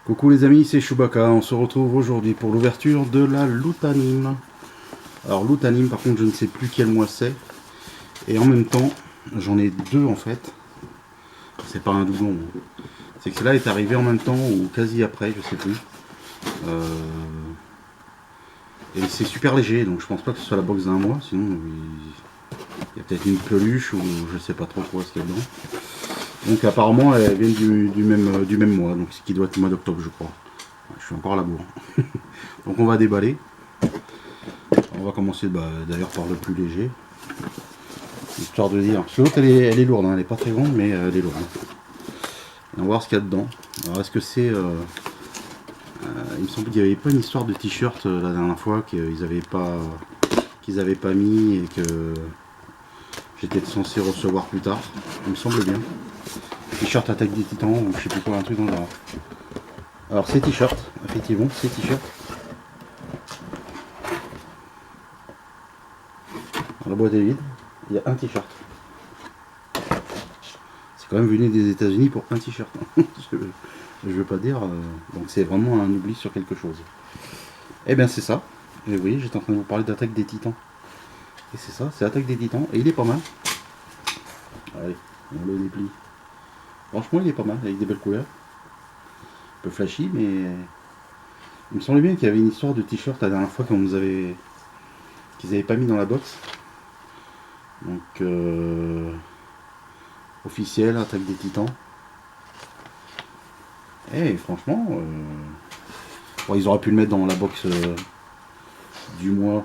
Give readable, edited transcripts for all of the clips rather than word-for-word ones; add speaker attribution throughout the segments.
Speaker 1: Coucou les amis, c'est Chewbacca, on se retrouve aujourd'hui pour l'ouverture de la Loutanime. Alors Loutanime par contre je ne sais plus quel mois c'est. Et en même temps, j'en ai deux en fait. C'est pas un doublon. C'est que celle-là est arrivé en même temps ou quasi après, je sais plus. Et c'est super léger, donc je pense pas que ce soit la box d'un mois, sinon il y a peut-être une peluche ou je sais pas trop quoi ce qu'il y a dedans. Donc apparemment elles viennent du même mois, donc ce qui doit être le mois d'octobre je crois. Je suis encore à la bourre. Donc on va déballer. On va commencer d'ailleurs par le plus léger. Histoire de dire. Parce que l'autre elle est lourde, hein. Elle est pas très grande mais elle est lourde. Et on va voir ce qu'il y a dedans. Alors est-ce que c'est. Il me semble qu'il n'y avait pas une histoire de t-shirt la dernière fois qu'ils avaient pas mis et que j'étais censé recevoir plus tard. Il me semble bien. T-shirt Attaque des Titans ou je sais plus quoi, un truc dans le genre. Alors c'est t-shirt, effectivement, c'est t-shirt. La boîte est vide, il y a un t-shirt. C'est quand même venu des États-Unis pour un t-shirt. Je veux pas dire. Donc c'est vraiment un oubli sur quelque chose. Eh bien c'est ça. Et vous voyez, j'étais en train de vous parler d'Attaque des Titans. Et c'est ça, c'est Attaque des Titans. Et il est pas mal. Allez, on le déplie. Franchement, il est pas mal, avec des belles couleurs. Un peu flashy, mais il me semblait bien qu'il y avait une histoire de t-shirt la dernière fois qu'ils avaient pas mis dans la box. Donc officiel, Attaque des Titans. Et franchement, bon, ils auraient pu le mettre dans la box du mois.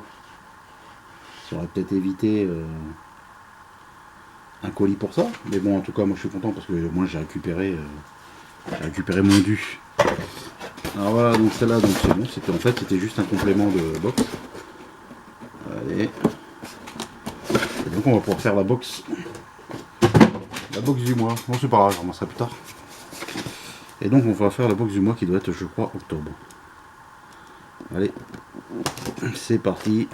Speaker 1: Ça aurait peut-être évité un colis pour ça. Mais bon, en tout cas, moi je suis content parce que moi j'ai récupéré mon dû. Alors voilà, donc celle-là, donc c'est bon. C'était juste un complément de box. Allez. Et donc on va pouvoir faire la box du mois. Bon, c'est pas grave, je recommencerai plus tard. Et donc on va faire la box du mois qui doit être, je crois, octobre. Allez, c'est parti.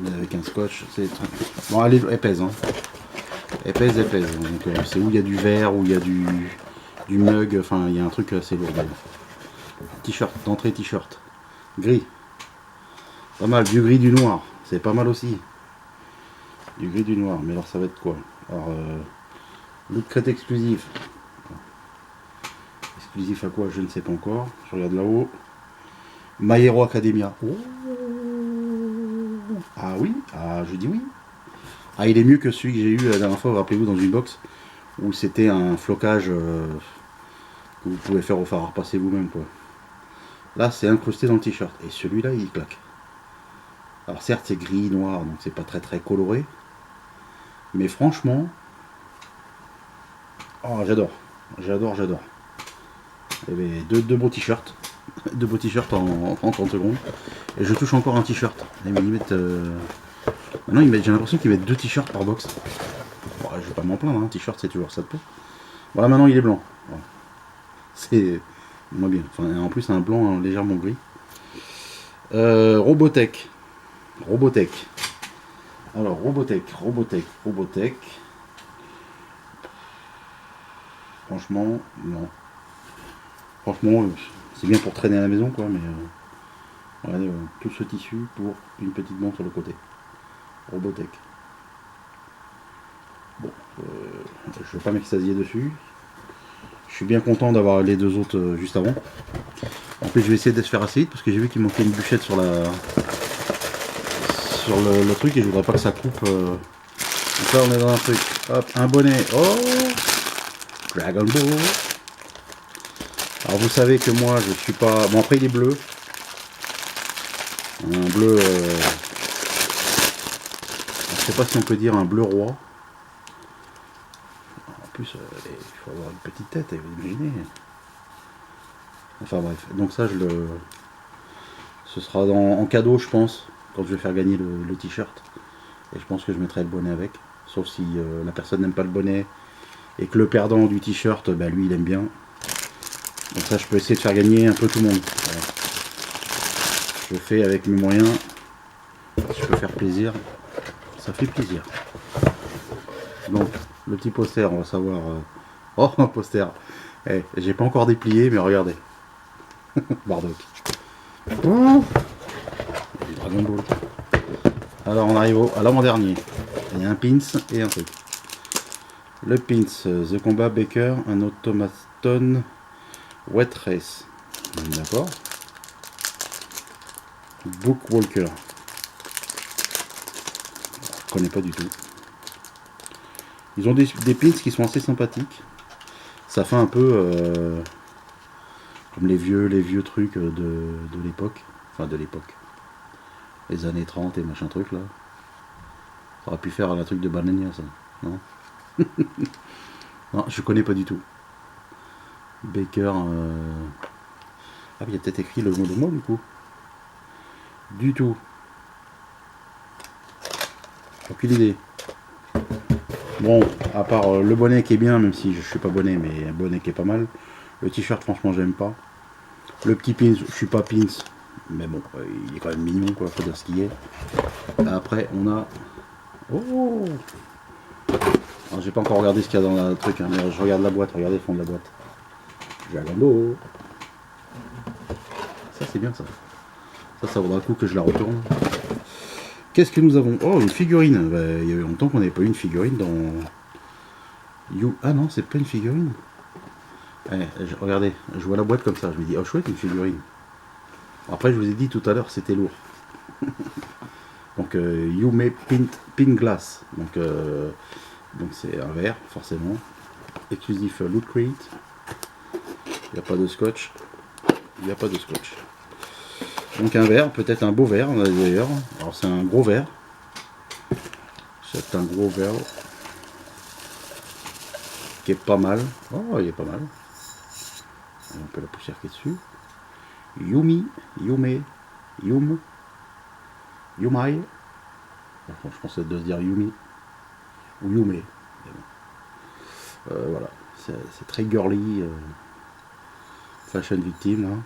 Speaker 1: Avec un scotch, c'est bon, elle pèse, hein. Elle pèse. Donc c'est où il y a du verre, où il y a du mug, enfin il y a un truc assez lourd. T-shirt, d'entrée t-shirt. Gris. Pas mal, du gris, du noir. C'est pas mal aussi. Du gris, du noir. Mais alors ça va être quoi? Alors loot crate exclusif. Exclusif à quoi? Je ne sais pas encore. Je regarde là-haut. My Hero Academia. Oh. Ah oui, ah je dis oui. Ah, il est mieux que celui que j'ai eu la dernière fois, rappelez-vous, dans une box où c'était un flocage que vous pouvez faire au fer à repasser vous-même, quoi. Là, c'est incrusté dans le t-shirt et celui-là, il claque. Alors certes, c'est gris, noir, donc c'est pas très très coloré, mais franchement, oh, j'adore. Et bien, deux beaux t-shirts, en 30 secondes, et je touche encore un t-shirt. Maintenant, j'ai l'impression qu'ils mettent 2 t-shirts par box. Bon, je vais pas m'en plaindre, un t-shirt c'est toujours ça de peau. Voilà, maintenant il est blanc. Voilà. C'est moins bien. Enfin, en plus, un blanc légèrement gris. Robotech. Alors, Robotech. Franchement, non. Franchement, c'est bien pour traîner à la maison, quoi, mais regardez, tout ce tissu pour une petite montre sur le côté. Robotech. Bon, je ne vais pas m'extasier dessus. Je suis bien content d'avoir les deux autres juste avant. En plus, je vais essayer de se faire assez vite parce que j'ai vu qu'il manquait une bûchette sur le truc et je voudrais pas que ça coupe. Donc là, on est dans un truc. Hop, un bonnet. Oh, Dragon Ball. Alors vous savez que moi, je suis pas. Bon, après il est bleu. Un bleu. Je sais pas si on peut dire un bleu roi. En plus, il faut avoir une petite tête, vous imaginez. Enfin bref, donc ça, ce sera en cadeau, je pense, quand je vais faire gagner le t-shirt. Et je pense que je mettrai le bonnet avec. Sauf si la personne n'aime pas le bonnet et que le perdant du t-shirt, bah, lui, il aime bien. Donc ça, je peux essayer de faire gagner un peu tout le monde. Voilà. Je fais avec mes moyens. Si je peux faire plaisir, ça fait plaisir. Donc, le petit poster, on va savoir... Oh, un poster. Eh, j'ai pas encore déplié, mais regardez. Bardock. Oh, du Dragon Ball. Alors on arrive à l'avant-dernier. Il y a un pins et un truc. Le pins, The Combat Baker, un automaton Wet Race. D'accord. Bookwalker. Je connais pas du tout. Ils ont des pins qui sont assez sympathiques. Ça fait un peu comme les vieux trucs de l'époque. Enfin de l'époque. Les années 30 et machin truc là. Ça aurait pu faire un truc de Banania ça. Non. Non, je connais pas du tout. Baker. Ah, il y a peut-être écrit le mot de moi du coup. Du tout. Aucune idée. Bon, à part le bonnet qui est bien, même si je suis pas bonnet, mais un bonnet qui est pas mal. Le t-shirt, franchement, j'aime pas. Le petit pins, je suis pas pins. Mais bon, il est quand même mignon, quoi. Faut dire ce qu'il est. Après, on a. Oh! Alors, j'ai pas encore regardé ce qu'il y a dans le truc, hein, mais je regarde la boîte, regardez le fond de la boîte. Jalando. Ça, c'est bien ça. Ça vaudra le coup que je la retourne. Qu'est-ce que nous avons? Oh, une figurine. Bah, il y a eu longtemps qu'on n'avait pas eu une figurine dans. Ah non, c'est pas une figurine. Regardez, je vois la boîte comme ça. Je me dis, oh chouette, une figurine. Après, je vous ai dit tout à l'heure, c'était lourd. Donc, Yume Pin Glass. Donc c'est un verre, forcément. Exclusif Loot Crate. Il n'y a pas de scotch. Il n'y a pas de scotch. Donc un verre, peut-être un beau verre d'ailleurs. Alors c'est un gros verre. C'est un gros verre. Qui est pas mal. Oh, il est pas mal. Un peu la poussière qui est dessus. Yumi, Yume, Yum, Yumai. Enfin, je pense que ça doit se dire Yumi. Ou Yume. Voilà. C'est très girly. Fashion victime. Hein.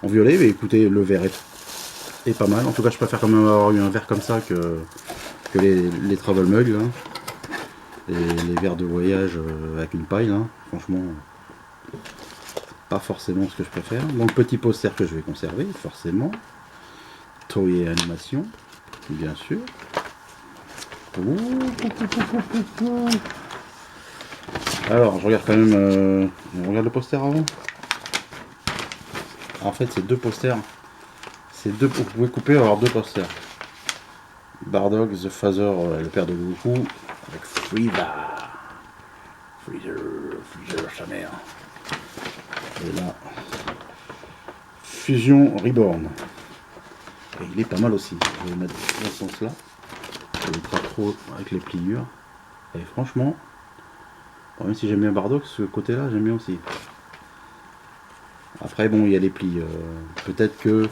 Speaker 1: En violet, mais écoutez, le vert est pas mal. En tout cas, je préfère quand même avoir eu un verre comme ça que les travel mugs. Hein. Les verres de voyage avec une paille. Hein. Franchement, pas forcément ce que je préfère. Donc, petit poster que je vais conserver, forcément. Toei animation, bien sûr. Alors, je regarde quand même. On regarde le poster avant. En fait, c'est deux posters. Vous pouvez couper et avoir deux posters. Bardock, The Father, le père de Goku, avec Frieza. Freezer, sa mère. Et là, Fusion Reborn. Et il est pas mal aussi. Je vais le mettre dans ce sens-là. Je vais pas trop avec les pliures. Et franchement, même si j'aime bien Bardock, ce côté-là, j'aime bien aussi. Après, bon, il y a les plis. Peut-être que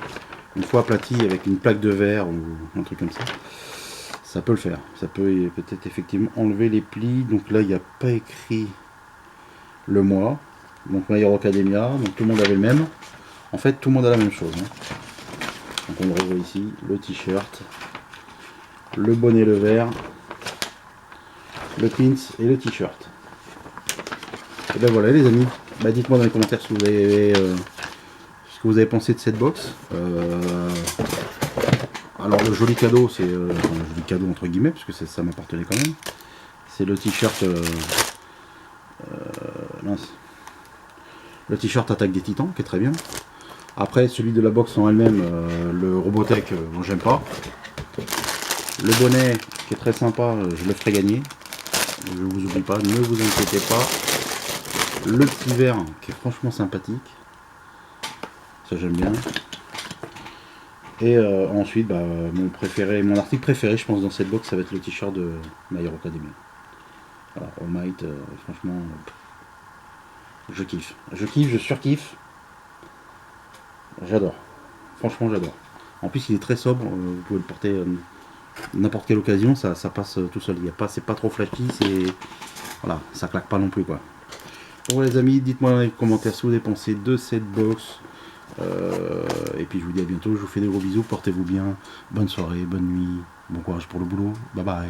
Speaker 1: une fois aplati avec une plaque de verre ou un truc comme ça peut le faire. Ça peut peut-être effectivement enlever les plis. Donc là, il n'y a pas écrit le mois. Donc My Hero Academia. Donc tout le monde avait le même. En fait, tout le monde a la même chose. Hein. Donc on le revoit ici. Le t-shirt, le bonnet, le vert, le pins et le t-shirt. Et ben voilà les amis. Bah, dites-moi dans les commentaires ce que vous avez pensé de cette box. Alors le joli cadeau, c'est un joli cadeau entre guillemets, parce que ça m'appartenait quand même. C'est le t-shirt le t-shirt Attaque des Titans, qui est très bien. Après celui de la box en elle-même, le Robotech, moi j'aime pas. Le bonnet qui est très sympa, je le ferai gagner. Je vous oublie pas, ne vous inquiétez pas. Le petit verre qui est franchement sympathique. Ça j'aime bien. Et ensuite, bah, mon article préféré, je pense, dans cette box, ça va être le t-shirt de My Hero Academia. Voilà, All Might, franchement, je kiffe. Je surkiffe. J'adore. Franchement, j'adore. En plus, il est très sobre. Vous pouvez le porter n'importe quelle occasion, ça passe tout seul. C'est pas trop flashy, voilà, ça claque pas non plus, quoi. Bon, les amis, dites-moi dans les commentaires ce que vous avez pensé de cette box. Et puis je vous dis à bientôt, je vous fais des gros bisous, portez-vous bien, bonne soirée, bonne nuit, bon courage pour le boulot, bye bye.